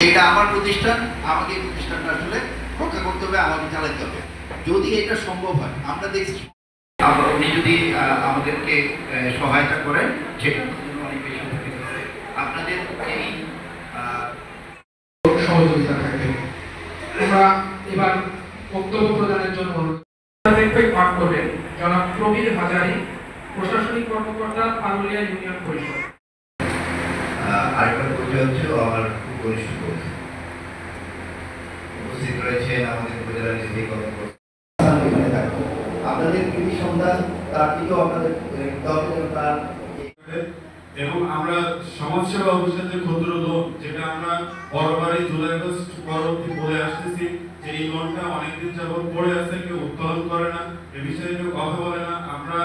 এটা আমার প্রতিষ্ঠান, আমাকে এই প্রতিষ্ঠানটা আসলে রক্ষা করতে হবে, আমাকে চালাতে হবে। যদি এটা সম্ভব হয়, আমরা দেখছি উনি যদি আমাদেরকে সহায়তা করেন সেটা অনেক বেশি উপকৃত হবে। আপনাদের এই সহযোগিতা থাকবে। আমরা এবার বক্তব্য প্রদানের জন্য পাঠ করবেন জনাব প্রবীর হাজারী, প্রশাসনিক কর্মকর্তা, পারুলিয়া ইউনিয়ন পরিষদ। আরেকটা পরিচয় হচ্ছে আমার খুব ঘনিষ্ঠ বন্ধু উপস্থিত রয়েছেন আমাদের উপজেলার যে কর্মকর্তা। আপনাদের কৃতি সন্তান তার থেকেও আপনাদের তার এবং আমরা সমাজসেবা অফিসের যে ক্ষুদ্র লোন, যেটা আমরা বরাবরই জুলাই আগস্ট পরবর্তী বলে আসতেছি যে এই লোনটা অনেকদিন যাবত পড়ে আছে, কেউ উত্তোলন করে না, এ বিষয়ে কেউ কথা বলে না। আমরা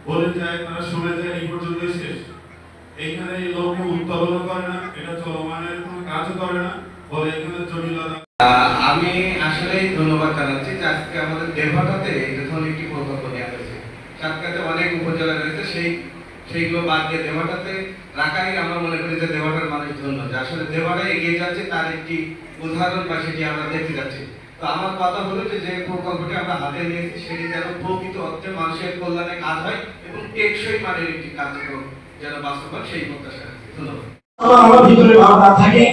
বলে যাই, তারা শুনে যায়, এই পর্যন্তই শেষ। এইখানে এই লোন কেউ উত্তোলন করে না, এটা চলমানের কোনো কাজও করে না বলে এখানে জটিলতা। আমি আসলে ধন্যবাদ জানাচ্ছি যে আজকে আমাদের দেবহাটাতে এই ধরনের একটি প্রকল্প নেওয়া হয়েছে। সাতক্ষীরাতে অনেক উপজেলা রয়েছে, সেইগুলো বাদ দিয়ে দেবহাটাতে রাখাই আমরা মনে করি যে দেবহাটার মানুষ ধন্য, যে আসলে দেবহাটা এগিয়ে যাচ্ছে তার একটি উদাহরণ বা সেটি আমরা দেখতে যাচ্ছি। তো আমার কথা হলো যে প্রকল্পটি আমরা হাতে নিয়েছি সেটি যেন প্রকৃত অর্থে মানুষের কল্যাণে কাজ হয় এবং টেকসই মানের একটি কার্যক্রম যেন বাস্তবায়ন, সেই প্রত্যাশা। ধন্যবাদ। আমার ভিতরে ভাব না থাকে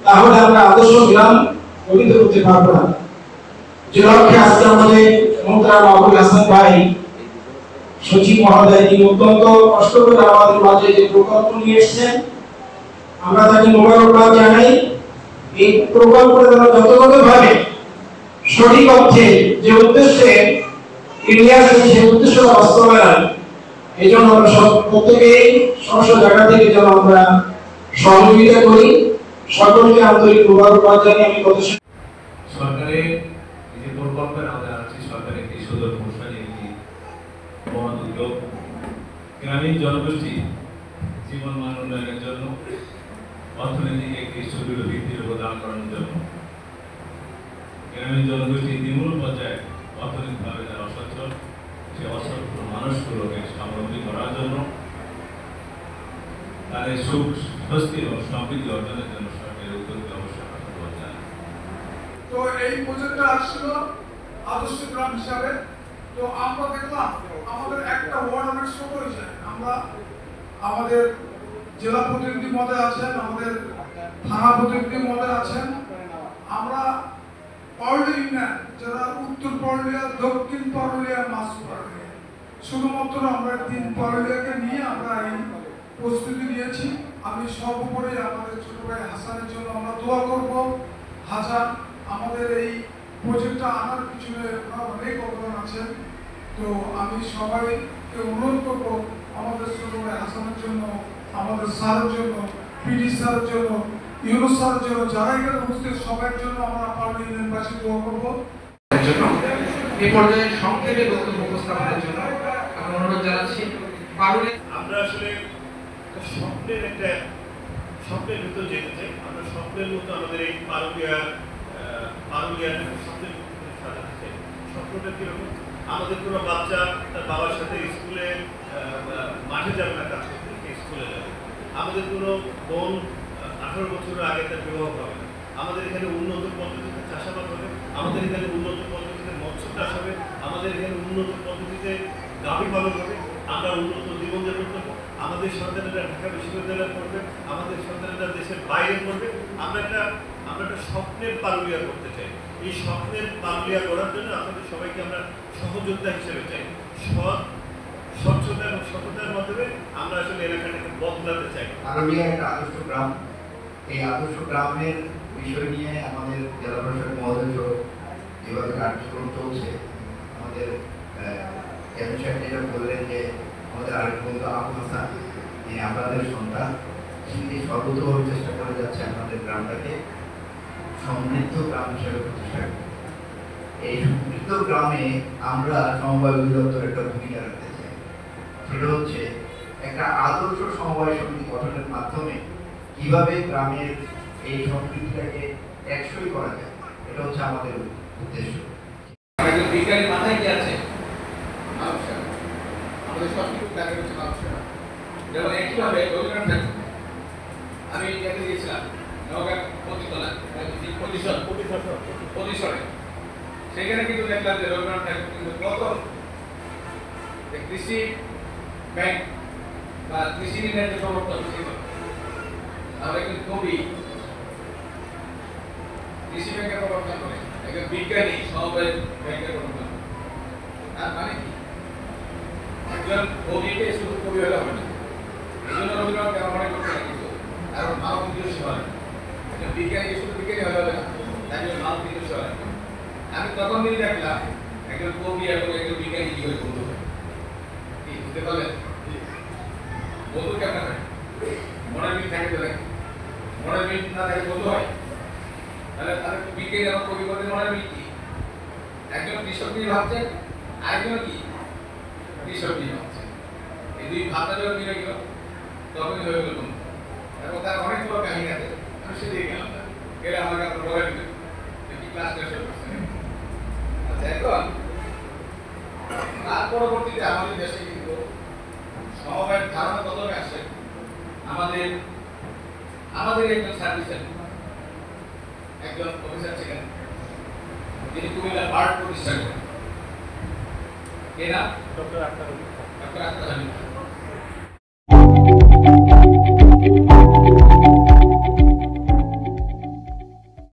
তাহলে আমরা আদর্শ গ্রাম গঠিত করতে পারবো না। যে লক্ষ্যে আজকে আমাদের মোহতারাম আবুল হাসান ভাই সচিব মহোদয় তিনি অত্যন্ত কষ্ট করে আমাদের মাঝে যে প্রকল্প নিয়ে এসেছেন, আমরা তাকে মোবারকবাদ জানাই। এই প্রকল্পটা যেন যথাযথভাবে সঠিক অর্থে যে উদ্দেশ্যে ইন্ডিয়ার সেই উদ্দেশ্য বাস্তবায়ন, এই জন্য আমরা সব প্রত্যেকেই সমস্ত জায়গা থেকে যেন আমরা সহযোগিতা করি। সকলকে আন্তরিক মোবারকবাদ জানিয়ে আমি কথা সরকারের যে প্রকল্পের আওতায় আছে, সরকারের একটি সুদূর প্রসারী একটি মহৎ উদ্যোগ গ্রামীণ জনগোষ্ঠী জীবন মান উন্নয়নের জন্য, অর্থনৈতিক একটি সুদৃঢ় ভিত্তির প্রদান করার জন্য, গ্রামীণ জনগোষ্ঠী নিম্ন পর্যায়ে অর্থনৈতিকভাবে যারা অসচ্ছল, সে অসচ্ছল মানুষগুলোকে স্বাবলম্বী করার জন্য, তাদের সুখ স্বস্তি এবং সমৃদ্ধি অর্জনের জন্য সরকারের উদ্যোগকে অবশ্যই ধন্যবাদ জানাই। তো এই প্রজেক্টটা আসছিল আদর্শ গ্রাম হিসাবে। তো আমরা দেখলাম আমাদের একটা ওয়ার্ড অনেক ছোট হয়ে যায়। আমরা আমাদের জেলা প্রতিনিধি মহোদয় আছেন, আমাদের থানা প্রতিনিধি মহোদয় আছেন, আমরা পারুলিয়া ইউনিয়ন যারা উত্তর পারুলিয়া, দক্ষিণ পারুলিয়া, মাঝ পারুলিয়া, শুধুমাত্র আমরা 3 পারুলিয়াকে নিয়ে আমরা এই প্রস্তুতি নিয়েছি। আমি সর্বোপরি আমাদের ছোট ভাই হাসানের জন্য আমরা দোয়া করব। হাসান আমাদের এই প্রজেক্টটা আনার পিছনে অনেক অবদান আছেন। তো আমি সবাইকে অনুরোধ করব আমাদের ছোট ভাই হাসানের জন্য, আমাদের স্যারের জন্য, পিডি স্যারের জন্য, ইউনুস স্যারের জন্য, যারা এখানে উপস্থিত সবার জন্য আমরা পারুলিয়া ইউনিয়নবাসী দোয়া করব। এই পর্যায়ে সংক্ষেপে বক্তব্য উপস্থাপনের জন্য আমি অনুরোধ জানাচ্ছি। আমরা আসলে স্বপ্নের ভিতর যেতে চাই। আমরা স্বপ্নের মতো আমাদের এই পারুলিয়ার স্বপ্নের সাজাতে চাই। স্বপ্নটা কিরকম? আমাদের কোনো বাচ্চা তার বাবার সাথে স্কুলে মাঠে যাবে না কাজ করতে, স্কুলে যাবে। আমাদের কোনো বোন 18 বছরের আগে তার বিবাহ হবে না। আমাদের এখানে উন্নত পদ্ধতিতে চাষাবাদ হবে, আমাদের এখানে উন্নত পদ্ধতিতে মৎস্য চাষ হবে, আমাদের এখানে উন্নত পদ্ধতিতে গাভী পালন হবে, আমরা উন্নত জীবনযাপন করবো। আমাদের সন্তানেরা ঢাকা বিশ্ববিদ্যালয়ে পড়বে, আমাদের সন্তানেরা দেশের বাইরে পড়বে। আমরা একটা স্বপ্নের পারুলিয়া করতে চাই। এই স্বপ্নের পারুলিয়া করার জন্য আপনাদের সবাইকে আমরা সহযোদ্ধা হিসেবে চাই। স্বচ্ছতা এবং সততার মাধ্যমে আমরা আসলে এলাকাটাকে বদলাতে চাই। পারুলিয়া একটা আদর্শ গ্রাম। এই আদর্শ গ্রামের বিষয় নিয়ে আমাদের জেলা প্রশাসক মহোদয় যেভাবে কার্যক্রম চলছে, আমাদের যেটা বললেন যে আমাদের আরেক বন্ধু আবু হাসান, তিনি আপনাদের সন্তান, তিনি সর্বতভাবে চেষ্টা করে যাচ্ছে আমাদের গ্রামটাকে সমৃদ্ধ গ্রাম হিসেবে প্রতিষ্ঠা করতে। এই সমৃদ্ধ গ্রামে আমরা সমবায় অধিদপ্তর একটা ভূমিকা রাখতে চাই। সেটা হচ্ছে একটা আদর্শ সমবায় সমিতি গঠনের মাধ্যমে কিভাবে গ্রামের এই সমৃদ্ধিটাকে টেকসই করা যায়, এটা হচ্ছে আমাদের উদ্দেশ্য। বিজ্ঞানী মাথায় কি আছে? আমাদের সবকিছু দেখা যাচ্ছে মানুষের যেমন একইভাবে আমি গিয়েছিলাম নওগাঁ প্রতিতলা প্রতিশোধে সেখানে কিন্তু দেখলাম যে রবীন্দ্রনাথ ঠাকুর কিন্তু প্রথম কৃষি ব্যাংক বা কৃষি ঋণের যে প্রবর্তন ছিল, আমরা কিন্তু কবি কৃষি ব্যাংকের প্রবর্তন করে একজন বিজ্ঞানী সমবায় ব্যাংকের প্রবর্তন। তার মানে কি একজন কবিকে শুধু কবি হলে হবে না, এই জন্য রবীন্দ্রনাথ কেন মনে করছেন কিন্তু আরো মানব নিজস্ব হয়, একজন বিজ্ঞানীকে শুধু বিজ্ঞানী হলে হবে না, তাই জন্য মানব নিজস্ব হয়। আমি তখন দিন দেখলাম একজন কবি এবং একজন বিজ্ঞানী কি করে বন্ধু হয়। কি বুঝতে পারলেন? বন্ধু কেমন হয়? মনের মিল থাকে তো দেখি, মনের মিল না থাকে বন্ধু হয়? তাহলে তাদের বিজ্ঞানী এবং কবি বলতে মনের মিল কি? একজন কৃষক নিয়ে ভাবছেন, আরেকজন কি কৃষক নিয়ে ভাবছেন। এই দুই ভাবনা যখন মিলে গেল তখনই হয়ে গেল বন্ধু। এবং তার অনেক বড় কাহিনী আছে, আমি সেদিকে গেলাম না, গেলে আমাকে আপনার বলে দিবেন কি ক্লাসটা শুরু করছেন। আচ্ছা, এখন তার পরবর্তীতে আমাদের দেশে কিন্তু সমবায়ের ধারণা কতটা আসে, আমাদের একজন সার্ভিসের একজন অফিসার ছিলেন যিনি কুমিল্লা বার্ড প্রতিষ্ঠা করেন, কে না? ডক্টর আক্তার হামিদ।